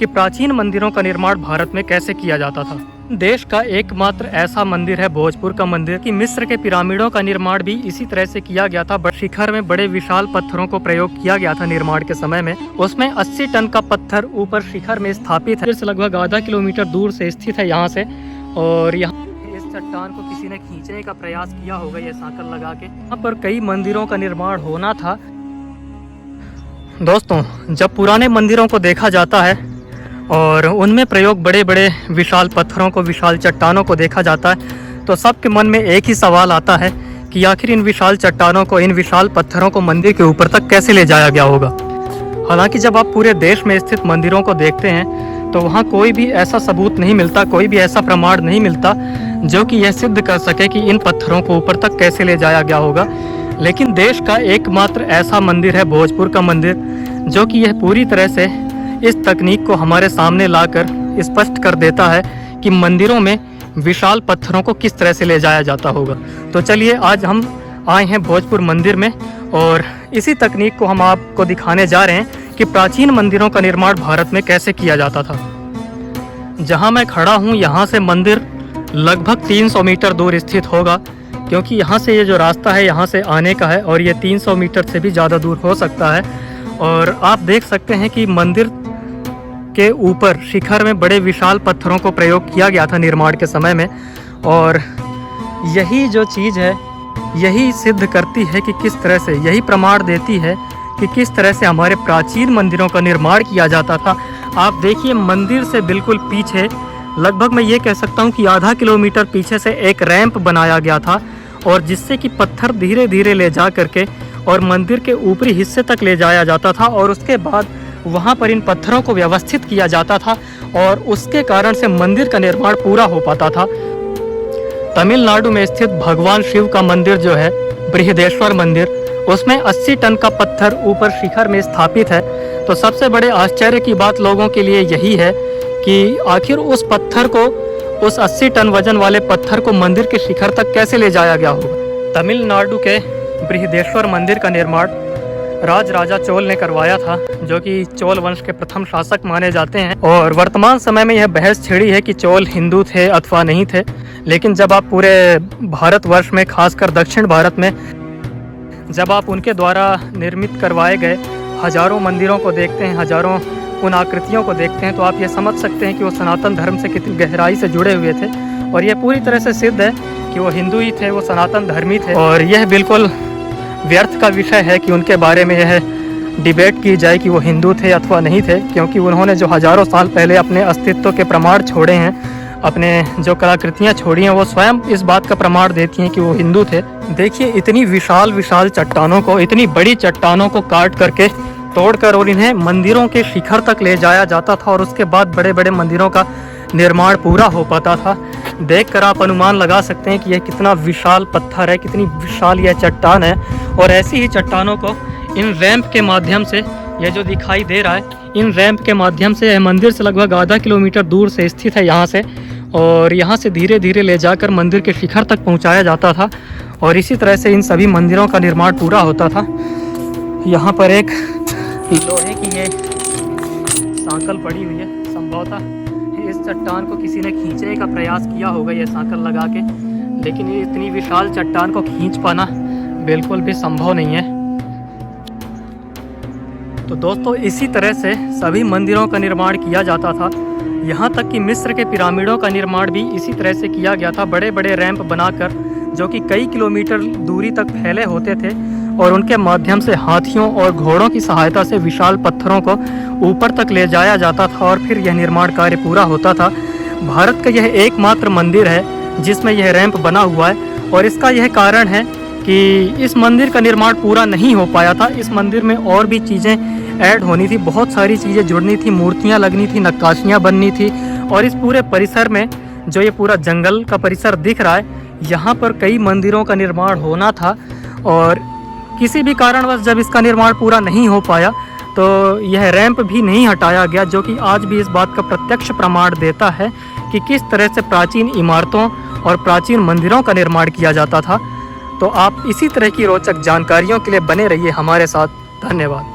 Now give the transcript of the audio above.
कि प्राचीन मंदिरों का निर्माण भारत में कैसे किया जाता था। देश का एकमात्र ऐसा मंदिर है भोजपुर का मंदिर कि मिस्र के पिरामिडों का निर्माण भी इसी तरह से किया गया था। शिखर में बड़े विशाल पत्थरों को प्रयोग किया गया था निर्माण के समय में। उसमें 80 टन का पत्थर ऊपर शिखर में स्थापित है, लगभग आधा किलोमीटर दूर से स्थित है यहाँ से। और यहाँ इस चट्टान को किसी ने खींचने का प्रयास किया होगा ये सांकल लगा के। यहाँ पर कई मंदिरों का निर्माण होना था। दोस्तों, जब पुराने मंदिरों को देखा जाता है और उनमें प्रयोग बड़े बड़े विशाल पत्थरों को, विशाल चट्टानों को देखा जाता है, तो सबके मन में एक ही सवाल आता है कि आखिर इन विशाल चट्टानों को, इन विशाल पत्थरों को मंदिर के ऊपर तक कैसे ले जाया गया होगा। हालांकि जब आप पूरे देश में स्थित मंदिरों को देखते हैं तो वहाँ कोई भी ऐसा सबूत नहीं मिलता, कोई भी ऐसा प्रमाण नहीं मिलता जो कि यह सिद्ध कर सके कि इन पत्थरों को ऊपर तक कैसे ले जाया गया होगा। लेकिन देश का एकमात्र ऐसा मंदिर है भोजपुर का मंदिर जो कि यह पूरी तरह से इस तकनीक को हमारे सामने लाकर स्पष्ट कर देता है कि मंदिरों में विशाल पत्थरों को किस तरह से ले जाया जाता होगा। तो चलिए, आज हम आए हैं भोजपुर मंदिर में और इसी तकनीक को हम आपको दिखाने जा रहे हैं कि प्राचीन मंदिरों का निर्माण भारत में कैसे किया जाता था। जहां मैं खड़ा हूं यहाँ से मंदिर लगभग 300 मीटर दूर स्थित होगा, क्योंकि यहाँ से ये जो रास्ता है यहाँ से आने का है और ये 300 मीटर से भी ज़्यादा दूर हो सकता है। और आप देख सकते हैं कि मंदिर के ऊपर शिखर में बड़े विशाल पत्थरों को प्रयोग किया गया था निर्माण के समय में। और यही जो चीज़ है यही सिद्ध करती है कि किस तरह से, यही प्रमाण देती है कि किस तरह से हमारे प्राचीन मंदिरों का निर्माण किया जाता था। आप देखिए, मंदिर से बिल्कुल पीछे, लगभग मैं ये कह सकता हूँ कि आधा किलोमीटर पीछे से एक रैंप बनाया गया था, और जिससे कि पत्थर धीरे धीरे ले जा करके और मंदिर के ऊपरी हिस्से तक ले जाया जाता था। और उसके बाद वहाँ पर इन पत्थरों को व्यवस्थित किया जाता था और उसके कारण से मंदिर का निर्माण पूरा हो पाता था। तमिलनाडु में स्थित भगवान शिव का मंदिर जो है बृहदेश्वर मंदिर, उसमें 80 टन का पत्थर ऊपर शिखर में स्थापित है। तो सबसे बड़े आश्चर्य की बात लोगों के लिए यही है कि आखिर उस पत्थर को, उस 80 टन वजन वाले पत्थर को मंदिर के शिखर तक कैसे ले जाया गया होगा। तमिलनाडु के बृहदेश्वर मंदिर का निर्माण राजा चोल ने करवाया था, जो कि चोल वंश के प्रथम शासक माने जाते हैं। और वर्तमान समय में यह बहस छिड़ी है कि चोल हिंदू थे अथवा नहीं थे। लेकिन जब आप पूरे भारतवर्ष में, खासकर दक्षिण भारत में, जब आप उनके द्वारा निर्मित करवाए गए हजारों मंदिरों को देखते हैं, हजारों उन आकृतियों को देखते हैं, तो आप ये समझ सकते हैं कि वो सनातन धर्म से कितनी गहराई से जुड़े हुए थे। और यह पूरी तरह से सिद्ध है कि वो हिंदू ही थे, वो सनातन धर्मी थे। और यह बिल्कुल व्यर्थ का विषय है कि उनके बारे में यह डिबेट की जाए कि वो हिंदू थे अथवा नहीं थे, क्योंकि उन्होंने जो हजारों साल पहले अपने अस्तित्व के प्रमाण छोड़े हैं, अपने जो कलाकृतियाँ छोड़ी हैं, वो स्वयं इस बात का प्रमाण देती हैं कि वो हिंदू थे। देखिए, इतनी विशाल विशाल चट्टानों को, इतनी बड़ी चट्टानों को काट करके, तोड़कर और इन्हें मंदिरों के शिखर तक ले जाया जाता था और उसके बाद बड़े बड़े मंदिरों का निर्माण पूरा हो पाता था। देखकर आप अनुमान लगा सकते हैं कि यह कितना विशाल पत्थर है, कितनी विशाल यह चट्टान है। और ऐसी ही चट्टानों को इन रैंप के माध्यम से, यह जो दिखाई दे रहा है, इन रैंप के माध्यम से, यह मंदिर से लगभग आधा किलोमीटर दूर से स्थित है यहाँ से, और यहाँ से धीरे धीरे ले जाकर मंदिर के शिखर तक पहुँचाया जाता था। और इसी तरह से इन सभी मंदिरों का निर्माण पूरा होता था। यहाँ पर एक लोहे की ये सांकल पड़ी हुई है, संभवतः इस चट्टान को किसी ने खींचने का प्रयास किया होगा ये सांकल लगा के, लेकिन ये इतनी विशाल चट्टान को खींच पाना बिल्कुल भी संभव नहीं है। तो दोस्तों, इसी तरह से सभी मंदिरों का निर्माण किया जाता था। यहाँ तक कि मिस्र के पिरामिडों का निर्माण भी इसी तरह से किया गया था, बड़े बड़े रैंप बनाकर, जो कि कई किलोमीटर दूरी तक फैले होते थे, और उनके माध्यम से हाथियों और घोड़ों की सहायता से विशाल पत्थरों को ऊपर तक ले जाया जाता था और फिर यह निर्माण कार्य पूरा होता था। भारत का यह एकमात्र मंदिर है जिसमें यह रैंप बना हुआ है, और इसका यह कारण है कि इस मंदिर का निर्माण पूरा नहीं हो पाया था। इस मंदिर में और भी चीज़ें ऐड होनी थी, बहुत सारी चीज़ें जुड़नी थी, मूर्तियाँ लगनी थी, नक्काशियाँ बननी थी। और इस पूरे परिसर में, जो ये पूरा जंगल का परिसर दिख रहा है, यहाँ पर कई मंदिरों का निर्माण होना था। और किसी भी कारणवश जब इसका निर्माण पूरा नहीं हो पाया तो यह रैंप भी नहीं हटाया गया, जो कि आज भी इस बात का प्रत्यक्ष प्रमाण देता है कि किस तरह से प्राचीन इमारतों और प्राचीन मंदिरों का निर्माण किया जाता था। तो आप इसी तरह की रोचक जानकारियों के लिए बने रहिए हमारे साथ। धन्यवाद।